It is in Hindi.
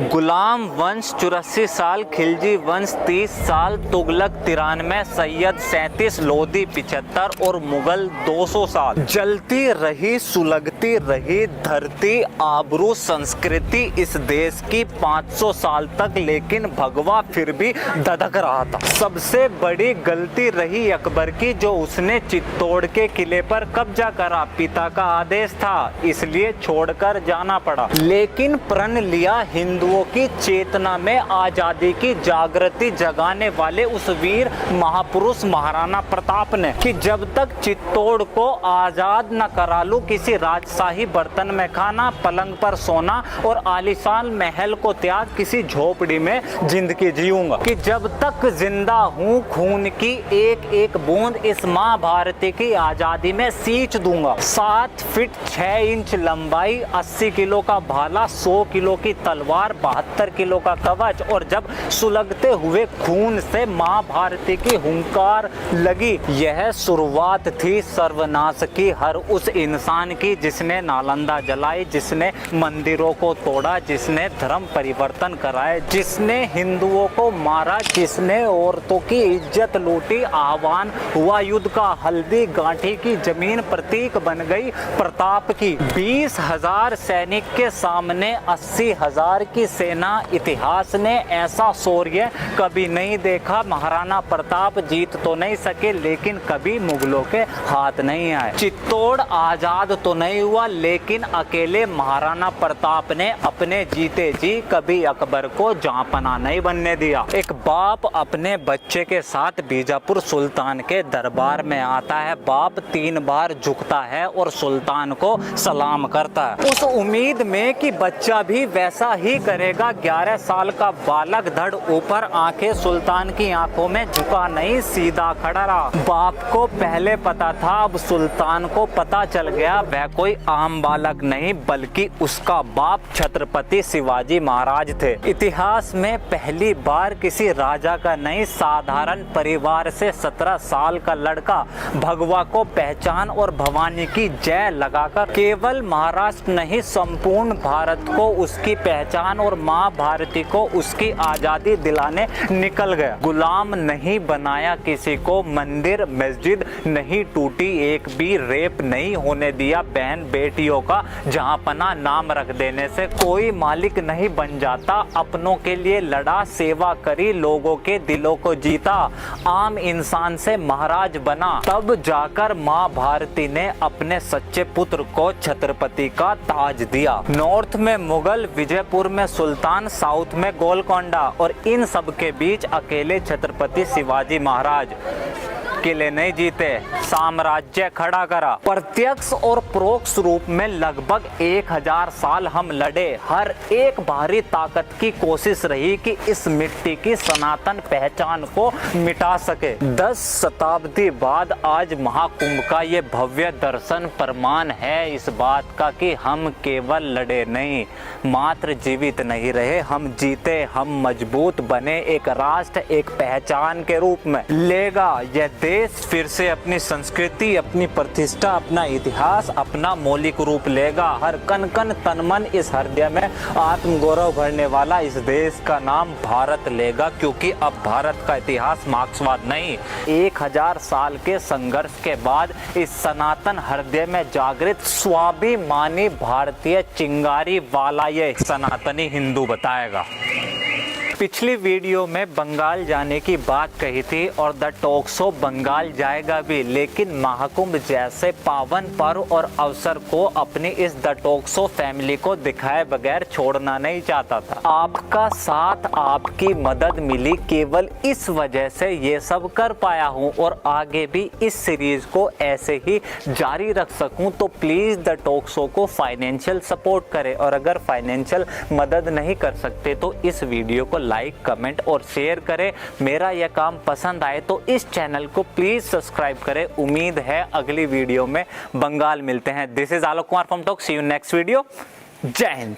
गुलाम वंश 84 साल, खिलजी वंश 30 साल, तुगलक 93, सैयद 37, लोधी 75 और मुगल 200 साल। जलती रही सुलगती रही धरती, आबरू संस्कृति इस देश की 500 साल तक, लेकिन भगवा फिर भी धधक रहा था। सबसे बड़ी गलती रही अकबर की, जो उसने चित्तौड़ के किले पर कब्जा करा। पिता का आदेश था इसलिए छोड़कर जाना पड़ा, लेकिन प्रण लिया हिंदुओं की चेतना में आजादी की जागृति जगाने वाले उस वीर महापुरुष महाराणा प्रताप ने कि जब तक चित्तौड़ को आजाद न करा लूं, किसी राजशाही बर्तन में खाना, पलंग पर सोना और आलीशान महल को त्याग किसी झोपड़ी में जिंदगी जीऊंगा। कि जब तक जिंदा हूं खून की एक एक बूंद इस माँ भारती की आजादी में सींच दूंगा। 7 फीट 6 इंच लंबाई, 80 किलो का भाला, 100 किलो की तलवार, 72 किलो का कवच, और जब सुलगते हुए खून से माँ भारती की हुंकार लगी, यह शुरुआत थी सर्वनाश की हर उस इंसान की जिसने नालंदा जलाई, जिसने मंदिरों को तोड़ा, जिसने धर्म परिवर्तन कराए, जिसने हिंदुओं को मारा, जिसने औरतों की इज्जत लूटी। आह्वान हुआ युद्ध का, हल्दी गांठी की जमीन प्रतीक बन गई प्रताप की। 20,000 सैनिक के सामने 80,000 की सेना। इतिहास ने ऐसा शौर्य कभी नहीं देखा। महाराणा प्रताप जीत तो नहीं सके, लेकिन कभी मुगलों के हाथ नहीं आए। चित्तौड़ आजाद तो नहीं हुआ, लेकिन अकेले महाराणा प्रताप ने अपने जीते जी कभी अकबर को जहांपनाह नहीं बनने दिया। एक बाप अपने बच्चे के साथ बीजापुर सुल्तान के दरबार में आता है। बाप 3 बार झुकता है और सुल्तान को सलाम करता है, उस उम्मीद में कि बच्चा भी वैसा ही करेगा। 11 साल का बालक धड़ ऊपर, आंखें सुल्तान की आंखों में, झुका नहीं, सीधा खड़ा रहा। बाप को पहले पता था, अब सुल्तान को पता चल गया वह कोई आम बालक नहीं, बल्कि उसका बाप छत्रपति शिवाजी महाराज थे। इतिहास में पहली बार किसी राजा का नहीं, साधारण परिवार से 17 साल का लड़का भगवा को पहचान और भवानी की जय लगाकर केवल महाराष्ट्र नहीं, संपूर्ण भारत को उसकी पहचान और माँ भारती को उसकी आजादी दिलाने निकल गया। गुलाम नहीं बनाया किसी को, मंदिर मस्जिद नहीं टूटी, एक भी रेप नहीं होने दिया बहन बेटियों का। जहांपना नाम रख देने से कोई मालिक नहीं बन जाता। अपनों के लिए लड़ा, सेवा करी, लोगों के दिलों को जीता, आम इंसान से महाराज बना। तब जाकर माँ भारती ने अपने सच्चे पुत्र को छत्रपति का ताज दिया। नॉर्थ में मुगल, विजयपुर में सुल्तान, साउथ में गोलकोंडा, और इन सब के बीच अकेले छत्रपति शिवाजी महाराज किले नहीं जीते, साम्राज्य खड़ा करा। प्रत्यक्ष और परोक्ष रूप में लगभग 1000 साल हम लड़े। हर एक भारी ताकत की कोशिश रही कि इस मिट्टी की सनातन पहचान को मिटा सके। 10 शताब्दी बाद आज महाकुंभ का ये भव्य दर्शन प्रमाण है इस बात का कि हम केवल लड़े नहीं, मात्र जीवित नहीं रहे, हम जीते, हम मजबूत बने। एक राष्ट्र एक पहचान के रूप में लेगा यह देश फिर से अपनी संस्कृति, अपनी प्रतिष्ठा, अपना इतिहास, अपना मौलिक रूप लेगा। हर कण कण तन मन इस हृदय में आत्मगौरव भरने वाला इस देश का नाम भारत लेगा, क्योंकि अब भारत का इतिहास मार्क्सवाद नहीं, 1000 साल के संघर्ष के बाद इस सनातन हृदय में जागृत स्वाभिमानी भारतीय चिंगारी वाला ये सनातनी हिंदू बताएगा। पिछली वीडियो में बंगाल जाने की बात कही थी और द टॉक शो बंगाल जाएगा भी, लेकिन महाकुंभ जैसे पावन पर्व और अवसर को अपनी इस द टॉक शो फैमिली को दिखाए बगैर छोड़ना नहीं चाहता था। आपका साथ, आपकी मदद मिली, केवल इस वजह से ये सब कर पाया हूँ और आगे भी इस सीरीज को ऐसे ही जारी रख सकूँ। तो प्लीज़ द टॉक शो को फाइनेंशियल सपोर्ट करें, और अगर फाइनेंशियल मदद नहीं कर सकते तो इस वीडियो को लाइक, कमेंट और शेयर करें। मेरा यह काम पसंद आए तो इस चैनल को प्लीज सब्सक्राइब करें। उम्मीद है अगली वीडियो में बंगाल मिलते हैं। This is Alok Kumar from talk. See you next video. जय हिंद।